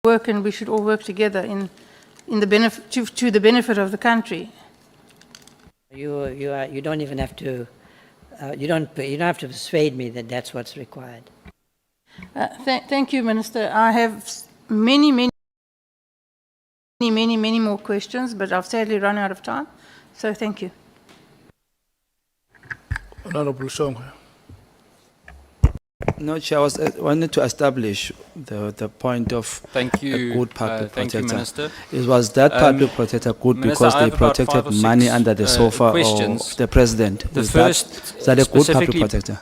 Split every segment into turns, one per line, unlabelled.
work, and we should all work together in the benefit to the benefit of the country.
You don't even have to. You don't have to persuade me that that's what's required.
Thank you, Minister. I have many more questions, but I've sadly run out of time. So thank you.
Honorable Shongwe.
No, Chair, I wanted to establish the point of
Thank you,
a good public
thank
protector.
you, Minister.
It was that public protector good
Minister,
because
I
they
have about
protected
5 or 6,
money under the sofa
questions.
of the president.
The
Is
first,
that a good public
specifically-
protector?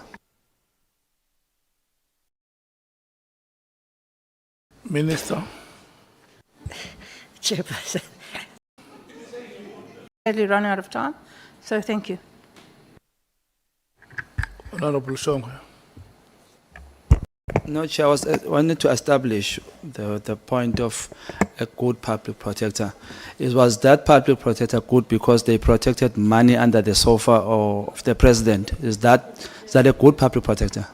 Minister.
Chairperson.
Sadly run out of time. So thank you.
Honorable Shongwe.
No, Chair, I wanted to establish the point of a good public protector. It was that public protector good because they protected money under the sofa of the president. Is that a good public protector?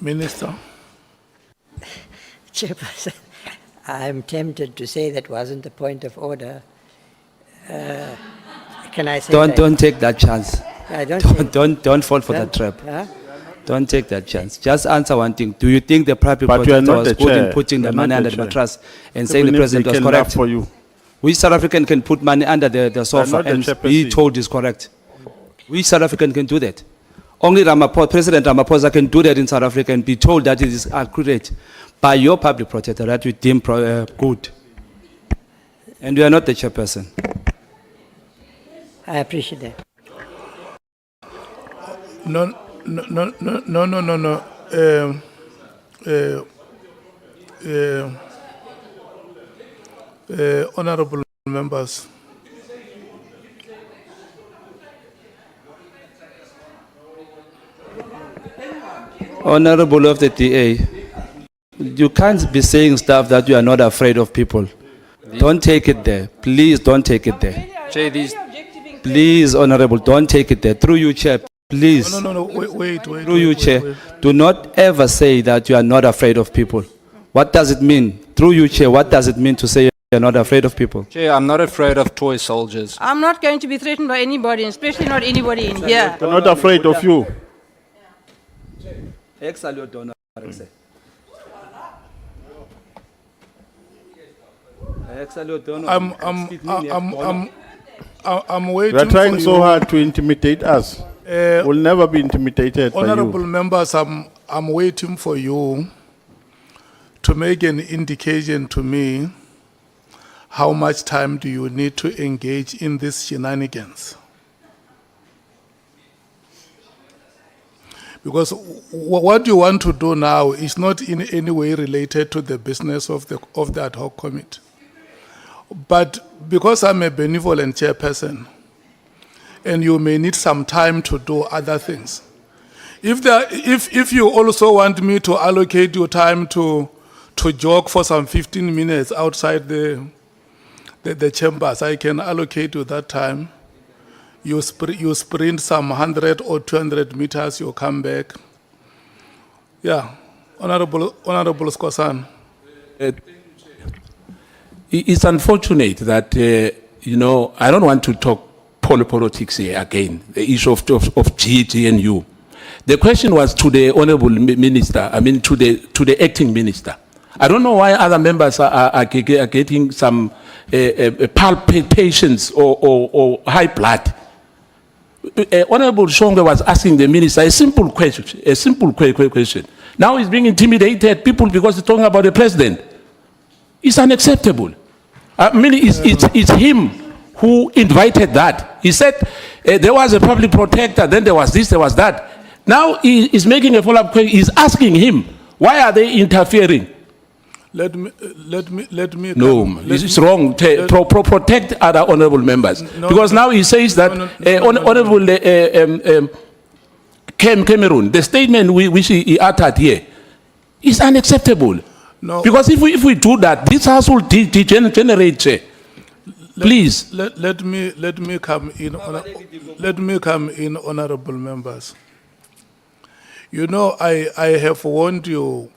Minister.
Chairperson, I'm tempted to say that wasn't the point of order. Can I say that?
Don't take that chance.
I don't.
Don't fall for
Huh?
that trap.
Huh?
Don't take that chance. Just answer one thing. Do you think the public
But you are
protector
not
was
the
good
chair.
in putting
You
the
are
money
not
under
the
the
chair.
mattress and saying the
Even if they
president was
can laugh
correct?
for you.
Which South African can put money under the sofa
not the
and be
chairperson.
told is correct? Which South African can do that? Only President Ramaphosa can do that in South Africa and be told that it is accurate by your public protector that you deem good. And you are not the chairperson.
I appreciate that.
No. Honorable members.
Honorable of the DA, you can't be saying stuff that you are not afraid of people. Don't take it there. Please don't take it there.
Chair, these
Please, Honorable, don't take it there. Through you, Chair, please.
No, wait.
Through you, Chair,
wait.
do not ever say that you are not afraid of people. What does it mean? Through you, Chair, what does it mean to say you are not afraid of people?
Chair, I'm not afraid of toy soldiers.
I'm not going to be threatened by anybody, especially not anybody in here.
They're not afraid of you.
I'm waiting.
You are trying
for
so
you.
hard to intimidate us. We'll never be intimidated by
Honorable
you.
members, I'm waiting for you to make an indication to me how much time do you need to engage in these shenanigans. Because what you want to do now is not in any way related to the business of the ad hoc committee. But because I'm a benevolent chairperson, and you may need some time to do other things. If you also want me to allocate your time to jog for some 15 minutes outside the chambers, I can allocate you that time. You sprint some 100 or 200 meters, you come back. Yeah, Honorable Skosan.
It's unfortunate that, I don't want to talk politics here again, the issue of GNU. The question was to the Honorable Minister, to the acting minister. I don't know why other members are getting some palpitations or high blood. Honorable Shongwe was asking the minister a simple question. Now he's being intimidated, people, because he's talking about the president. It's unacceptable. It's him who invited that. He said there was a public protector, then there was this, there was that. Now he's making a follow-up question. He's asking him, why are they interfering?
Let me.
No, it's wrong. Protect other honorable members.
No,
because now he says that Honorable Cameroon, the statement which he uttered here, is unacceptable.
No.
Because if we do that, this house will degenerate. Please.
Let me come in, honorable members. You know, I have warned you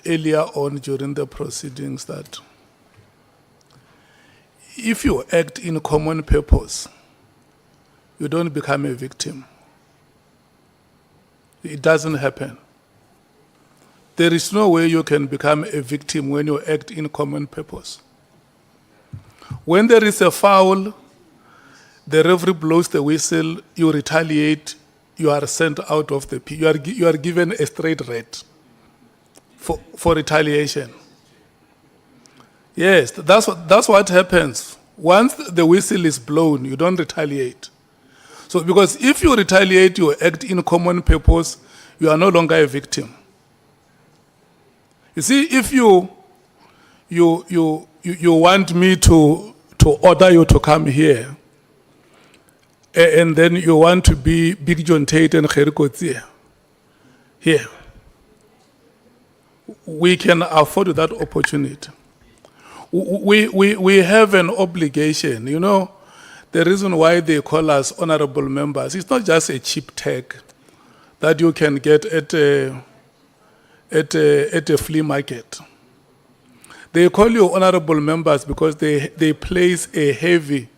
earlier on during the proceedings that if you act in common purpose, you don't become a victim. It doesn't happen. There is no way you can become a victim when you act in common purpose. When there is a foul, the referee blows the whistle, you retaliate, you are sent out of the pitch. You are given a straight red for retaliation. Yes, that's what happens. Once the whistle is blown, you don't retaliate. So, because if you retaliate, you act in common purpose, you are no longer a victim. You see, if you want me to order you to come here, and then you want to be Big John Tate and Kherikotsi here, we can afford that opportunity. We have an obligation. You know, the reason why they call us honorable members, it's not just a cheap tag that you can get at a flea market. They call you honorable members because they place a heavy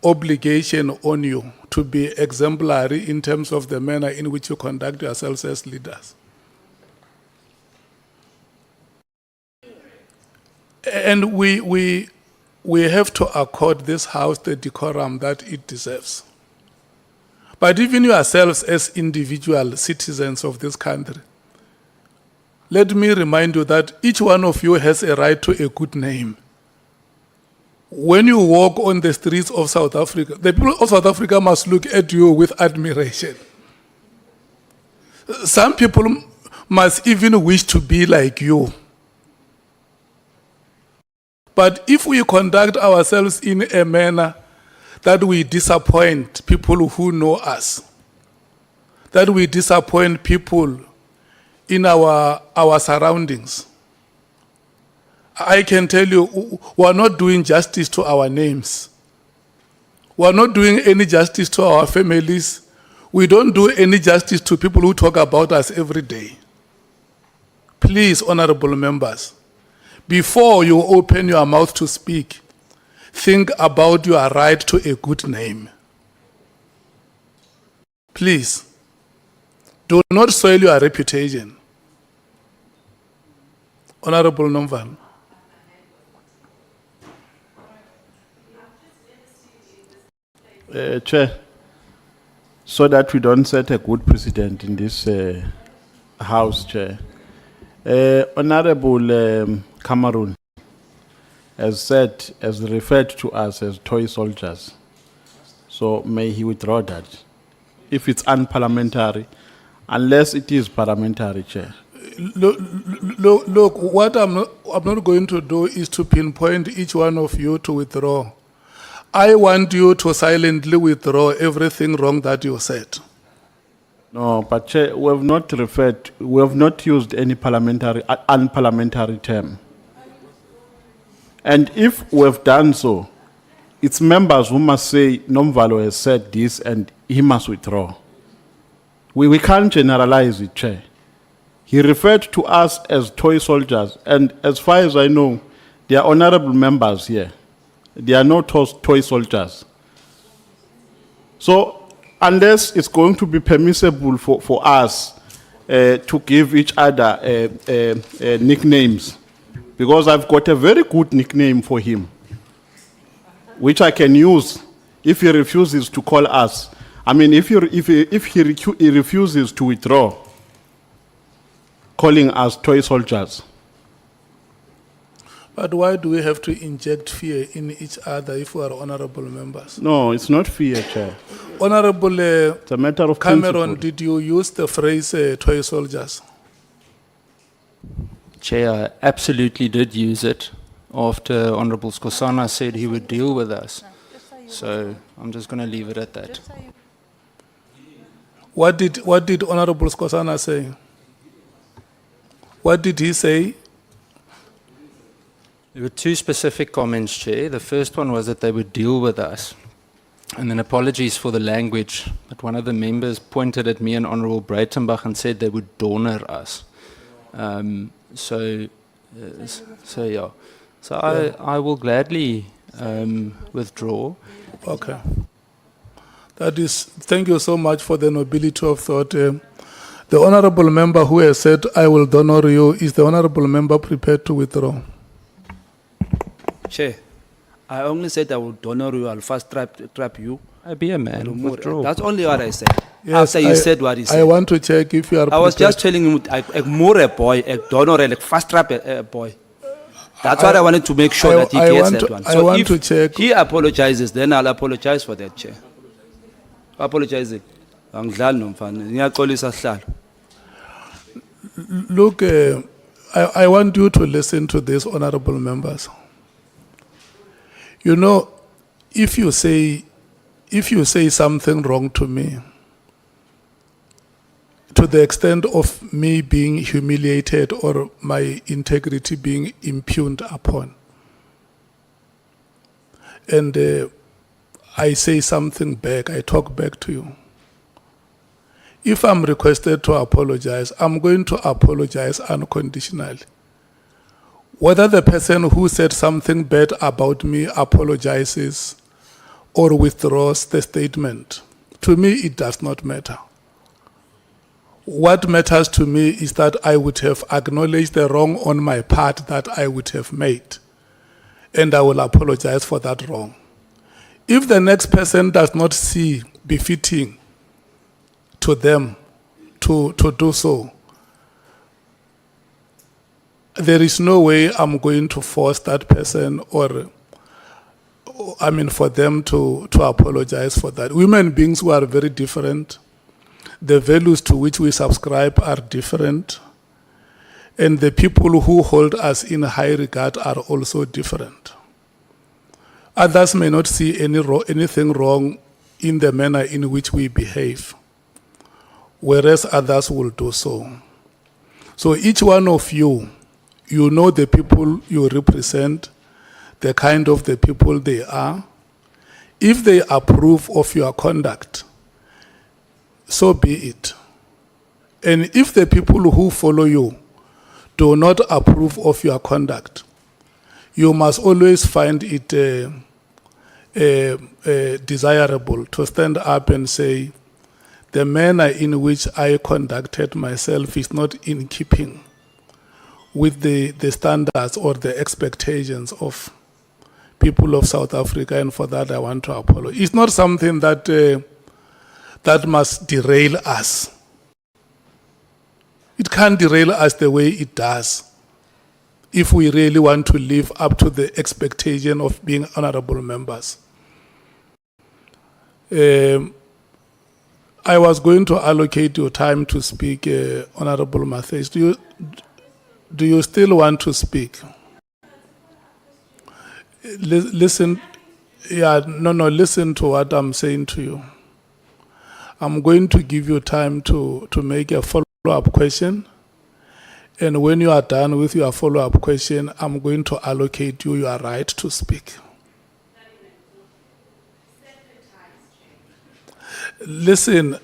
obligation on you to be exemplary in terms of the manner in which you conduct yourselves as leaders. And we have to accord this house the decorum that it deserves. But even yourselves as individual citizens of this country, let me remind you that each one of you has a right to a good name. When you walk on the streets of South Africa, the people of South Africa must look at you with admiration. Some people must even wish to be like you. But if we conduct ourselves in a manner that we disappoint people who know us, that we disappoint people in our surroundings, I can tell you, we are not doing justice to our names. We are not doing any justice to our families. We don't do any justice to people who talk about us every day. Please, honorable members, before you open your mouth to speak, think about your right to a good name. Please, do not soil your reputation. Honorable Nomval.
Chair, so that we don't set a good precedent in this House, Chair. Honorable Cameroon has referred to us as toy soldiers. So may he withdraw that. If it's unparliamentary, unless it is parliamentary, Chair.
Look, what I'm not going to do is to pinpoint each one of you to withdraw. I want you to silently withdraw everything wrong that you said.
No, but Chair, we have not used any unparliamentary term. And if we have done so, it's members who must say, Nomvalo has said this and he must withdraw. We can't generalize it, Chair. He referred to us as toy soldiers, and as far as I know, they are honorable members here. They are not toy soldiers. So, unless it's going to be permissible for us to give each other nicknames, because I've got a very good nickname for him, which I can use if he refuses to call us. I mean, if he refuses to withdraw, calling us toy soldiers.
But why do we have to inject fear in each other if we are honorable members?
No, it's not fear, Chair.
Honorable
It's a matter of
Cameron,
principle.
did you use the phrase toy soldiers?
Chair, I absolutely did use it after Honorable Skosana said he would deal with us. So I'm just going to leave it at that.
What did Honorable Skosana say? What did he say?
There were two specific comments, Chair. The first one was that they would deal with us. And then apologies for the language, but one of the members pointed at me and Honourable Breitenbach and said they would donor us. So yeah. So I will gladly withdraw.
Okay. That is, thank you so much for the nobility of thought. The honorable member who has said, I will donor you, is the honorable member prepared to withdraw?
Chair, I only said I will donor you, I'll first trap you.
I be a man,
remove-
withdraw.
That's only what I said.
Yes,
After you said what he
I
said.
want to check if you are
I was
prepared.
just telling him, I more a boy, a donor, like fast trap a boy. That's what I wanted to make sure that he
I
gets
want
that
to-
one.
I
So
want
if
to check.
he apologizes, then I'll apologize for that, Chair. Apologizing. Angidlali nomfana. Ngiyaxolisa sihlalo.
Look, I want you to listen to this, honorable members. You know, if you say something wrong to me, to the extent of me being humiliated or my integrity being impugned upon, and I say something back, I talk back to you. If I'm requested to apologize, I'm going to apologize unconditionally. Whether the person who said something bad about me apologizes or withdraws the statement, to me it does not matter. What matters to me is that I would have acknowledged the wrong on my part that I would have made, and I will apologize for that wrong. If the next person does not see befitting to them to do so, there is no way I'm going to force that person for them to apologize for that. Human beings who are very different, the values to which we subscribe are different, and the people who hold us in high regard are also different. Others may not see anything wrong in the manner in which we behave, whereas others will do so. So each one of you, you know the people you represent, the kind of the people they are. If they approve of your conduct, so be it. And if the people who follow you do not approve of your conduct, you must always find it desirable to stand up and say, the manner in which I conducted myself is not in keeping with the standards or the expectations of people of South Africa, and for that I want to apologize. It's not something that must derail us. It can't derail us the way it does if we really want to live up to the expectation of being honorable members. I was going to allocate your time to speak, Honorable Mathies. Do you still want to speak? Listen, listen to what I'm saying to you. I'm going to give you time to make a follow-up question. And when you are done with your follow-up question, I'm going to allocate you your right to speak. Listen,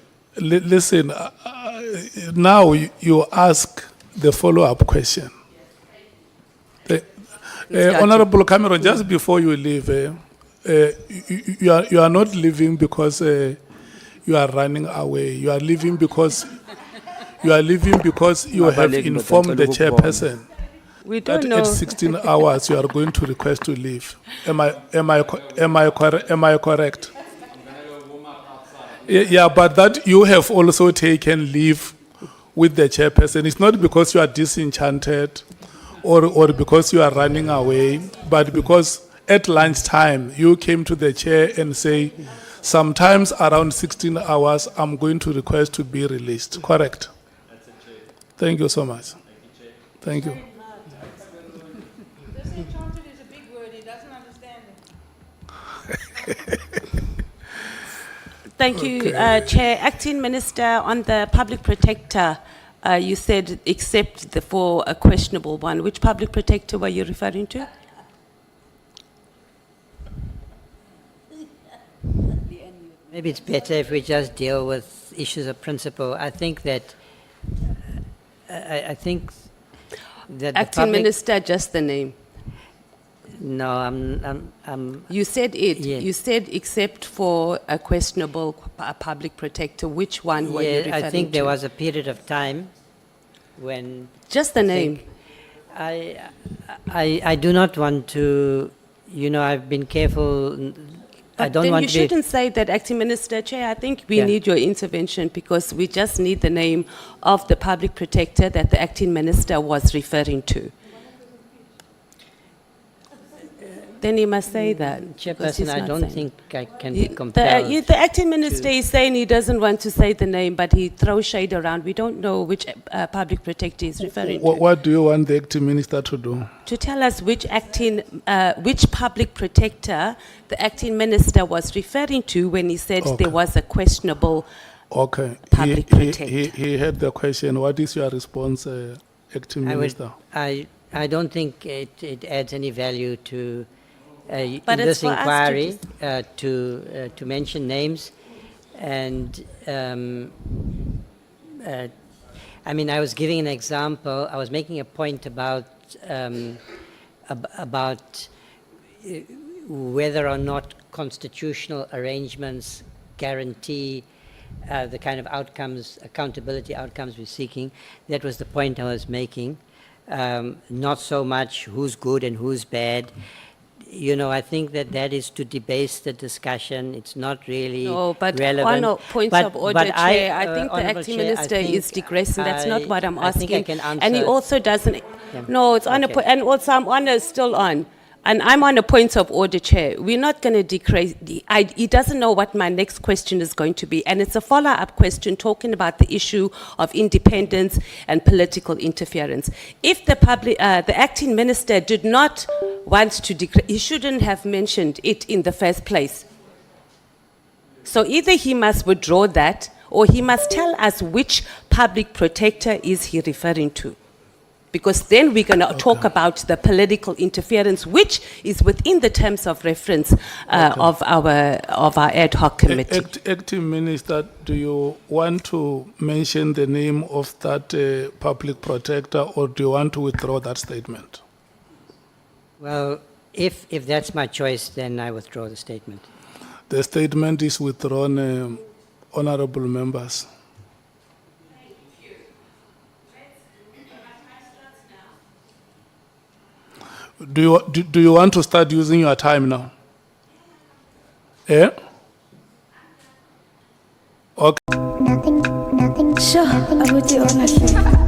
now you ask the follow-up question. Honorable Cameron, just before you leave, you are not leaving because you are running away. You are leaving because you have informed the chairperson
We
that
don't know.
at 16 hours you are going to request to leave. Am I correct? Yeah, but that you have also taken leave with the chairperson. It's not because you are disenchanted or because you are running away, but because at lunchtime you came to the chair and say, sometimes around 16 hours, I'm going to request to be released. Correct? Thank you so much. Thank you.
Disenchanted is a big word, he doesn't understand it.
Thank you, Chair. Acting Minister, on the Public Protector, you said except for a questionable one. Which Public Protector were you referring to?
Maybe it's better if we just deal with issues of principle. I think that, I think that the
Acting
public,
Minister, just the name.
no, I'm,
You said it.
Yeah.
You said except for a questionable public protector. Which one were you
yeah,
referring
I think there
to?
was a period of time when
Just the name.
I do not want to, I've been careful. I
But
don't
then
want
you
to be,
shouldn't say that, Acting Minister. Chair, I think we
Yeah.
need your intervention because we just need the name of the public protector that the Acting Minister was referring to. Then he must say that. because he's
Chairperson, I
not
don't
saying.
think I can be
The,
compelled.
the Acting Minister is saying he doesn't want to say the name, but he throws shade around. We don't know which public protector he's referring to.
What do you want the acting minister to do?
To tell us which public protector the Acting Minister was referring to when he said
Okay.
there was a questionable.
Okay.
Public protector.
He heard the question. What is your response, acting
I would,
minister?
I don't think it adds any value to in
But it's
this
for us to
inquiry to mention names, and I mean, I was giving an example. I was making a point about whether or not constitutional arrangements guarantee the kind of outcomes, accountability outcomes we're seeking. That was the point I was making. Not so much who's good and who's bad. I think that is to debase the discussion. It's not really
No, but
relevant.
on a point
But-
of order,
but
Chair, I think the
Honourable
Acting
Chair, I
Minister is
think
digressing. That's not what I'm
I
asking.
think I can answer.
And he also doesn't.
Yeah.
No, it's on a
Okay.
point, and also I'm on a, still on. And I'm on a point of order, Chair. We're not going to decrease. He doesn't know what my next question is going to be. And it's a follow-up question talking about the issue of independence and political interference. If the Acting Minister did not want to decrease, he shouldn't have mentioned it in the first place. So either he must withdraw that or he must tell us which public protector is he referring to. Because then we're going to talk about the political interference, which is within the terms of reference of our ad hoc committee.
Acting minister, do you want to mention the name of that public protector, or do you want to withdraw that statement?
Well, if that's my choice, then I withdraw the statement.
The statement is withdrawn, honorable members. Do you want to start using your time now? Eh? Okay.
Sure, I would do honestly.